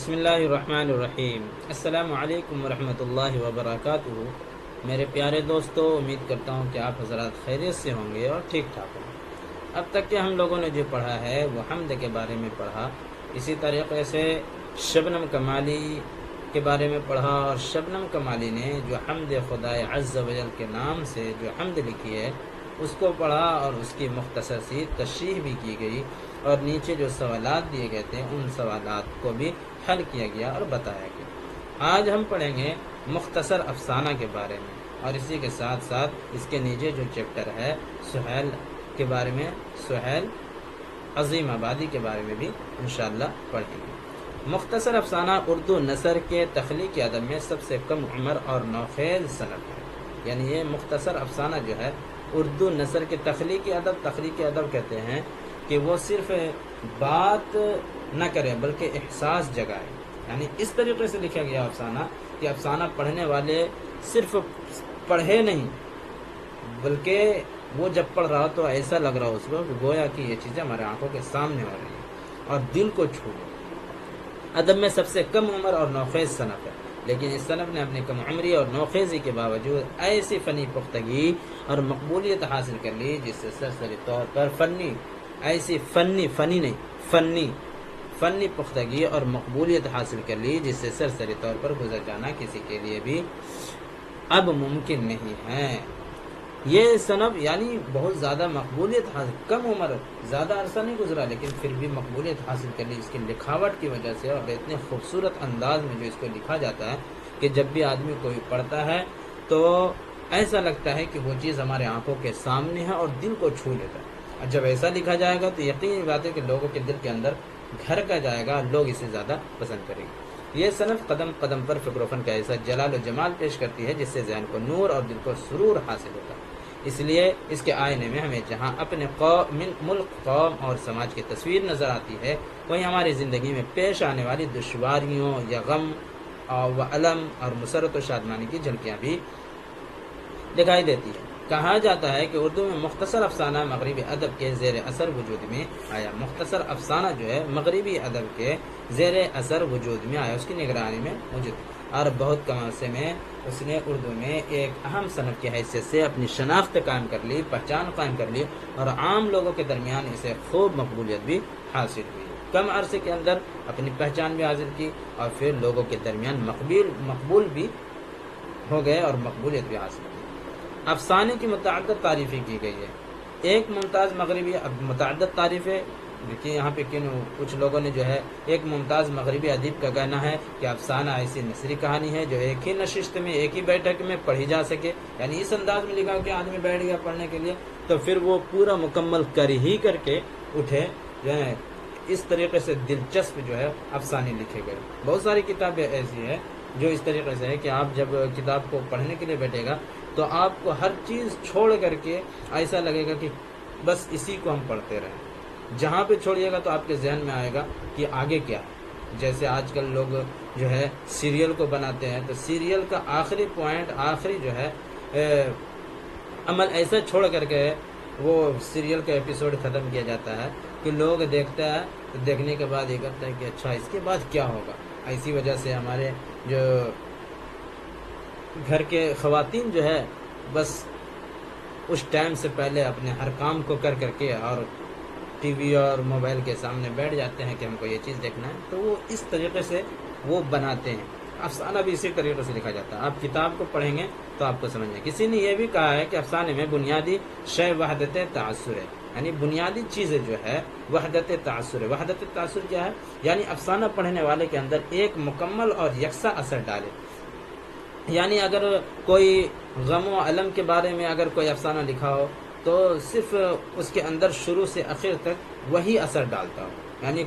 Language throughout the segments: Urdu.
بسم اللہ الرحمن الرحیم۔ السلام علیکم ورحمۃ اللہ وبرکاتہ۔ میرے پیارے دوستو، امید کرتا ہوں کہ آپ حضرات خیریت سے ہوں گے اور ٹھیک ٹھاک ہوں گے۔ اب تک کہ ہم لوگوں نے جو پڑھا ہے وہ حمد کے بارے میں پڑھا، اسی طریقے سے شبنم کمالی کے بارے میں پڑھا، اور شبنم کمالی نے جو حمد خدائے عز و جل کے نام سے جو حمد لکھی ہے اس کو پڑھا، اور اس کی مختصر سی تشریح بھی کی گئی، اور نیچے جو سوالات دیے گئے تھے ان سوالات کو بھی حل کیا گیا اور بتایا گیا۔ آج ہم پڑھیں گے مختصر افسانہ کے بارے میں، اور اسی کے ساتھ ساتھ اس کے نیچے جو چیپٹر ہے سہیل کے بارے میں، سہیل عظیم آبادی کے بارے میں بھی انشاءاللہ پڑھیں گے۔ مختصر افسانہ اردو نثر کے تخلیقی ادب میں سب سے کم عمر اور نوخیز صنف ہے۔ یعنی یہ مختصر افسانہ جو ہے اردو نثر کے تخلیقی ادب کہتے ہیں کہ وہ صرف بات نہ کرے بلکہ احساس جگائے۔ یعنی اس طریقے سے لکھا گیا افسانہ کہ افسانہ پڑھنے والے صرف پڑھے نہیں، بلکہ وہ جب پڑھ رہا تو ایسا لگ رہا اس کو کہ گویا کہ یہ چیزیں ہمارے آنکھوں کے سامنے ہو رہی ہیں اور دل کو چھو گئی۔ ادب میں سب سے کم عمر اور نوخیز صنف ہے، لیکن اس صنف نے اپنی کم عمری اور نوخیزی کے باوجود ایسی فنی پختگی اور مقبولیت حاصل کر لی جس سے سرسری طور پر فنی پختگی اور مقبولیت حاصل کر لی جس سے سرسری طور پر گزر جانا کسی کے لیے بھی اب ممکن نہیں ہے۔ یہ صنف یعنی بہت زیادہ مقبولیت حاصل، کم عمر، زیادہ عرصہ نہیں گزرا لیکن پھر بھی مقبولیت حاصل کر لی اس کی لکھاوٹ کی وجہ سے، اور اتنے خوبصورت انداز میں جو اس کو لکھا جاتا ہے کہ جب بھی آدمی کوئی پڑھتا ہے تو ایسا لگتا ہے کہ وہ چیز ہمارے آنکھوں کے سامنے ہے اور دل کو چھو لیتا ہے۔ اور جب ایسا لکھا جائے گا تو یقینی بات ہے کہ لوگوں کے دل کے اندر گھر کا جائے گا، لوگ اسے زیادہ پسند کریں گے۔ یہ صنف قدم قدم پر فکر و فن کا ایسا جلال و جمال پیش کرتی ہے جس سے ذہن کو نور اور دل کو سرور حاصل ہوتا ہے۔ اس لیے اس کے آئینے میں ہمیں جہاں اپنے ملک، قوم اور سماج کی تصویر نظر آتی ہے، وہیں ہماری زندگی میں پیش آنے والی دشواریوں یا غم و الم اور مسرت و شادمانی کی جھلکیاں بھی دکھائی دیتی ہے۔ کہا جاتا ہے کہ اردو میں مختصر افسانہ مغربی ادب کے زیر اثر وجود میں آیا۔ مختصر افسانہ جو ہے مغربی ادب کے زیر اثر وجود میں آیا، اس کی نگرانی میں موجود، اور بہت کم عرصے میں اس نے اردو میں ایک اہم صنف کی حیثیت سے اپنی شناخت قائم کر لی، پہچان قائم کر لی، اور عام لوگوں کے درمیان اسے خوب مقبولیت بھی حاصل ہوئی۔ کم عرصے کے اندر اپنی پہچان بھی حاصل کی اور پھر لوگوں کے درمیان مقبول بھی ہو گئے اور مقبولیت بھی حاصل کی۔ افسانے کی متعدد تعریفیں کی گئی ہے۔ ایک ممتاز مغربی متعدد تعریفیں، دیکھیے یہاں پہ کچھ لوگوں نے جو ہے ایک ممتاز مغربی ادیب کا کہنا ہے کہ افسانہ ایسی نثری کہانی ہے جو ایک ہی نشست میں، ایک ہی بیٹھک میں پڑھی جا سکے۔ یعنی اس انداز میں لکھا کہ آدمی بیٹھ گیا پڑھنے کے لیے تو پھر وہ پورا مکمل کر کے اٹھے، جو ہے اس طریقے سے دلچسپ جو ہے افسانے لکھے گئے۔ بہت ساری کتابیں ایسی ہیں جو اس طریقے سے ہے کہ آپ جب کتاب کو پڑھنے کے لیے بیٹھے گا تو آپ کو ہر چیز چھوڑ کر کے ایسا لگے گا کہ بس اسی کو ہم پڑھتے رہیں۔ جہاں پہ چھوڑیے گا تو آپ کے ذہن میں آئے گا کہ آگے کیا ہے۔ جیسے آج کل لوگ جو ہے سیریل کو بناتے ہیں تو سیریل کا آخری پوائنٹ، آخری جو ہے عمل ایسا چھوڑ کر کے وہ سیریل کا ایپیسوڈ ختم کیا جاتا ہے کہ لوگ دیکھتا ہے تو دیکھنے کے بعد یہ کرتا ہے کہ اچھا اس کے بعد کیا ہوگا۔ ایسی وجہ سے ہمارے جو گھر کے خواتین جو ہے بس اس ٹائم سے پہلے اپنے ہر کام کو کر کے اور ٹی وی اور موبائل کے سامنے بیٹھ جاتے ہیں کہ ہم کو یہ چیز دیکھنا ہے، تو وہ اس طریقے سے وہ بناتے ہیں۔ افسانہ بھی اسی طریقے سے لکھا جاتا ہے۔ آپ کتاب کو پڑھیں گے تو آپ کو سمجھیں گے۔ کسی نے یہ بھی کہا ہے کہ افسانے میں بنیادی شے وحدت تعصر ہے، یعنی بنیادی چیزیں جو ہے وحدت تعصر ہے۔ وحدت تعصر کیا ہے؟ یعنی افسانہ پڑھنے والے کے اندر ایک مکمل اور یکساں اثر ڈالے۔ یعنی اگر کوئی غم و الم کے بارے میں اگر کوئی افسانہ لکھا ہو تو صرف اس کے اندر شروع سے آخر تک وہی اثر ڈالتا ہو۔ یعنی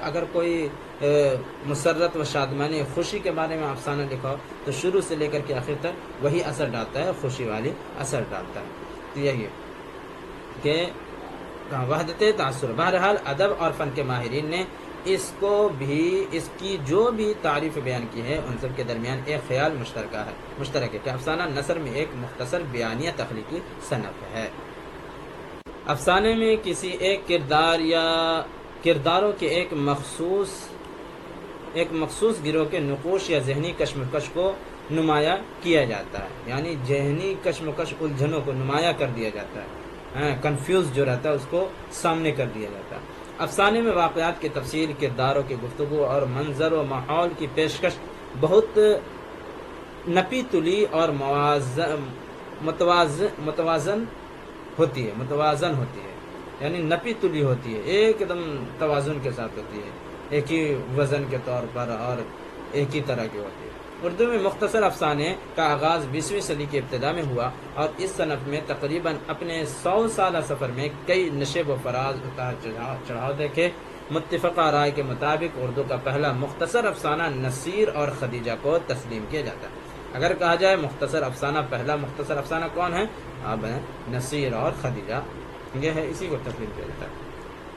اگر کوئی مسرت و شادمانی، خوشی کے بارے میں افسانہ لکھا ہو تو شروع سے لے کر کے آخر تک وہی اثر ڈالتا ہے، خوشی والی اثر ڈالتا ہے۔ تو یہی کہ وحدت تعصر۔ بہرحال ادب اور فن کے ماہرین نے اس کی جو بھی تعریف بیان کی ہے ان سب کے درمیان ایک خیال مشترک ہے کہ افسانہ نثر میں ایک مختصر بیانیہ تخلیقی صنف ہے۔ افسانے میں کسی ایک کردار یا کرداروں کے ایک مخصوص ایک مخصوص گروہ کے نقوش یا ذہنی کشمکش کو نمایاں کیا جاتا ہے، یعنی ذہنی کشمکش الجھنوں کو نمایاں کر دیا جاتا ہے، کنفیوز جو رہتا ہے اس کو سامنے کر دیا جاتا ہے۔ افسانے میں واقعات کی تفصیل، کرداروں کی گفتگو اور منظر و ماحول کی پیشکش بہت نپی تلی اور متوازن ہوتی ہے، یعنی نپی تلی ہوتی ہے، ایک دم توازن کے ساتھ ہوتی ہے، ایک ہی وزن کے طور پر اور ایک ہی طرح کی ہوتی ہے۔ اردو میں مختصر افسانے کا آغاز 20ویں صدی کی ابتدا میں ہوا اور اس صنف میں تقریباً اپنے 100 سالہ سفر میں کئی نشیب و فراز، اتار چڑھاؤ دیکھے۔ متفقہ رائے کے مطابق اردو کا پہلا مختصر افسانہ نصیر اور خدیجہ کو تسلیم کیا جاتا ہے۔ اگر کہا جائے مختصر افسانہ، پہلا مختصر افسانہ کون ہے؟ اب ہیں نصیر اور خدیجہ، یہ ہے، اسی کو تسلیم کیا جاتا ہے،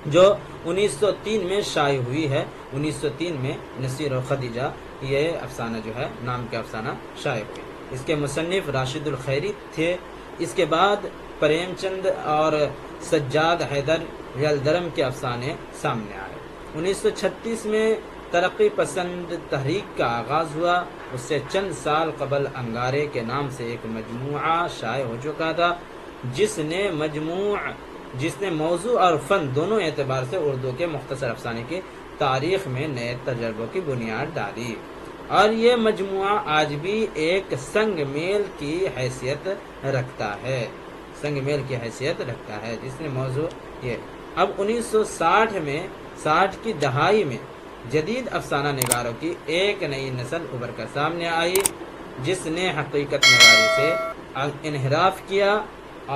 جو 1903 میں شائع ہوئی ہے۔ 1903 میں نصیر اور خدیجہ یہ افسانہ جو ہے، نام کا افسانہ شائع ہوئی۔ اس کے مصنف راشد الخیری تھے۔ اس کے بعد پریم چند اور سجاد حیدر یلدرم کے افسانے سامنے آئے۔ 1936 میں ترقی پسند تحریک کا آغاز ہوا۔ اس سے چند سال قبل انگارے کے نام سے ایک مجموعہ شائع ہو چکا تھا، جس نے موضوع اور فن دونوں اعتبار سے اردو کے مختصر افسانے کی تاریخ میں نئے تجربوں کی بنیاد ڈالی، اور یہ مجموعہ آج بھی ایک سنگ میل کی حیثیت رکھتا ہے، جس نے موضوع یہ۔ اب 1960 کی دہائی میں جدید افسانہ نگاروں کی ایک نئی نسل ابھر کر سامنے آئی، جس نے حقیقت نگاری سے انحراف کیا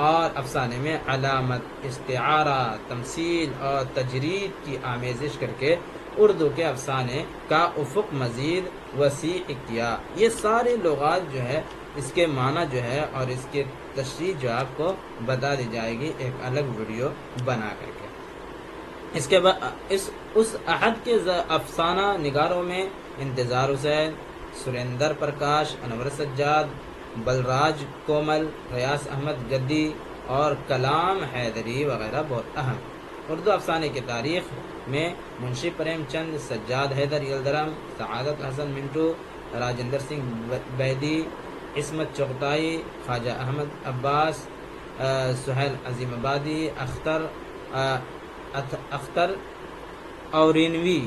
اور افسانے میں علامت، استعارہ، تمثیل اور تجرید کی آمیزش کر کے اردو کے افسانے کا افق مزید وسیع کیا۔ یہ سارے لغات جو ہے، اس کے معنی جو ہے اور اس کے تشریح جو آپ کو بتا دی جائے گی ایک الگ ویڈیو بنا کر کے۔ اس کے بعد اس عہد کے افسانہ نگاروں میں انتظار حسین، سریندر پرکاش، انور سجاد، بلراج کومل، ریاض احمد گدی اور کلام حیدری وغیرہ بہت اہم۔ اردو افسانے کی تاریخ میں منشی پریم چند، سجاد حیدر یلدرم، سعادت حسن منٹو، راجندر سنگھ بیدی، عصمت چغتائی، خواجہ احمد عباس، سہیل عظیم آبادی، اختر اورینوی،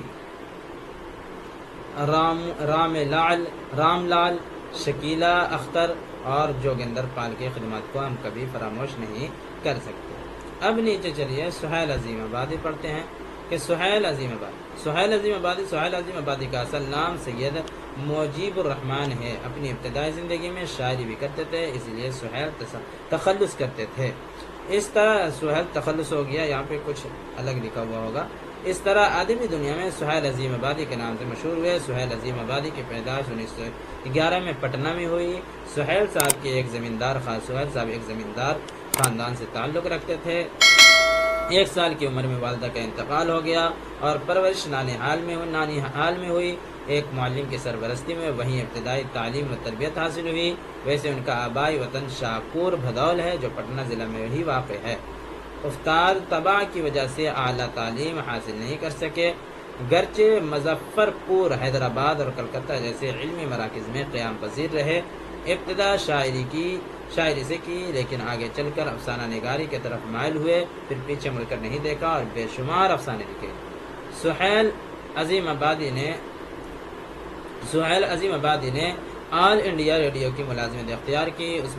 رام لال، شکیلہ اختر اور جوگندر پال کی خدمات کو ہم کبھی فراموش نہیں کر سکتے۔ اب نیچے چلیے سہیل عظیم آبادی پڑھتے ہیں کہ سہیل عظیم آبادی کا اصل نام سید مجیب الرحمن ہے۔ اپنی ابتدائی زندگی میں شاعری بھی کرتے تھے، اس لیے سہیل تخلص کرتے تھے۔ اس طرح سہیل تخلص ہو گیا، یہاں پہ کچھ الگ لکھا ہوا ہوگا۔ اس طرح آدمی دنیا میں سہیل عظیم آبادی کے نام سے مشہور ہوئے۔ سہیل عظیم آبادی کی پیدائش 1911 میں پٹنہ میں ہوئی۔ سہیل صاحب ایک زمیندار خاندان سے تعلق رکھتے تھے۔ 1 سال کی عمر میں والدہ کا انتقال ہو گیا اور پرورش نانیحال میں ہوئی۔ ایک معلم کی سرپرستی میں وہیں ابتدائی تعلیم و تربیت حاصل ہوئی۔ ویسے ان کا آبائی وطن شاہپور بھدول ہے، جو پٹنہ ضلع میں ہی واقع ہے۔ افطار تباہ کی وجہ سے اعلیٰ تعلیم حاصل نہیں کر سکے، گرچہ مظفر پور، حیدرآباد اور کلکتہ جیسے علمی مراکز میں قیام پذیر رہے۔ ابتدا شاعری سے کی، لیکن آگے چل کر افسانہ نگاری کی طرف مائل ہوئے، پھر پیچھے مڑ کر نہیں دیکھا اور بے شمار افسانے لکھے۔ سہیل عظیم آبادی نے آل انڈیا ریڈیو کی ملازمت اختیار کی۔ اس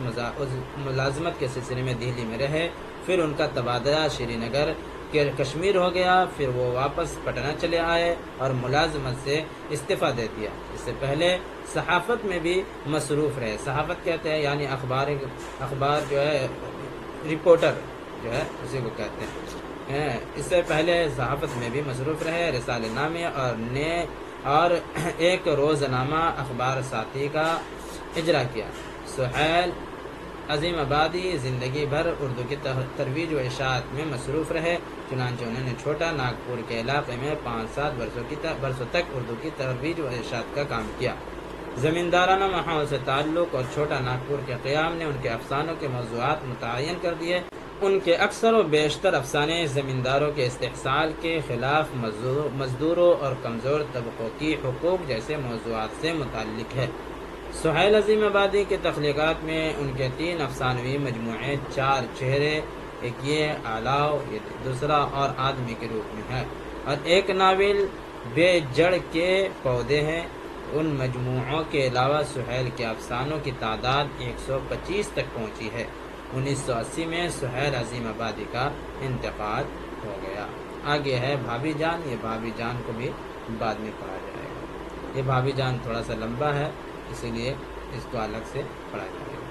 ملازمت کے سلسلے میں دہلی میں رہے، پھر ان کا تبادلہ شری نگر کشمیر ہو گیا، پھر وہ واپس پٹنہ چلے آئے اور ملازمت سے استعفیٰ دے دیا۔ اس سے پہلے صحافت میں بھی مصروف رہے۔ صحافت کہتے ہیں یعنی اخبار جو ہے، رپورٹر جو ہے اسی کو کہتے ہیں۔ اس سے پہلے صحافت میں بھی مصروف رہے، رسالے نامے اور ایک روزنامہ اخبار ساتھی کا اجرا کیا۔ سہیل عظیم آبادی زندگی بھر اردو کی ترویج و اشاعت میں مصروف رہے، چنانچہ انہوں نے چھوٹا ناگپور کے علاقے میں 5-7 برسوں تک اردو کی ترویج و اشاعت کا کام کیا۔ زمیندارانہ ماحول سے تعلق اور چھوٹا ناگپور کے قیام نے ان کے افسانوں کے موضوعات متعین کر دیے۔ ان کے اکثر و بیشتر افسانے زمینداروں کے استحصال کے خلاف مزدوروں اور کمزور طبقوں کی حقوق جیسے موضوعات سے متعلق ہے۔ سہیل عظیم آبادی کی تخلیقات میں ان کے 3 افسانوی مجموعے 4 چہرے، ایک یہ آلاؤ، یہ دوسرا اور آدمی کے روپ میں ہے، اور ایک ناول بے جڑ کے پودے ہیں۔ ان مجموعوں کے علاوہ سہیل کے افسانوں کی تعداد 125 تک پہنچی ہے۔ 1980 میں سہیل عظیم آبادی کا انتقال ہو گیا۔ آگے ہے بھابھی جان، یہ بھابھی جان کو بھی بعد میں پڑھا جائے گا۔ یہ بھابھی جان تھوڑا سا لمبا ہے، اسی لیے اس کو الگ سے پڑھا جائے گا۔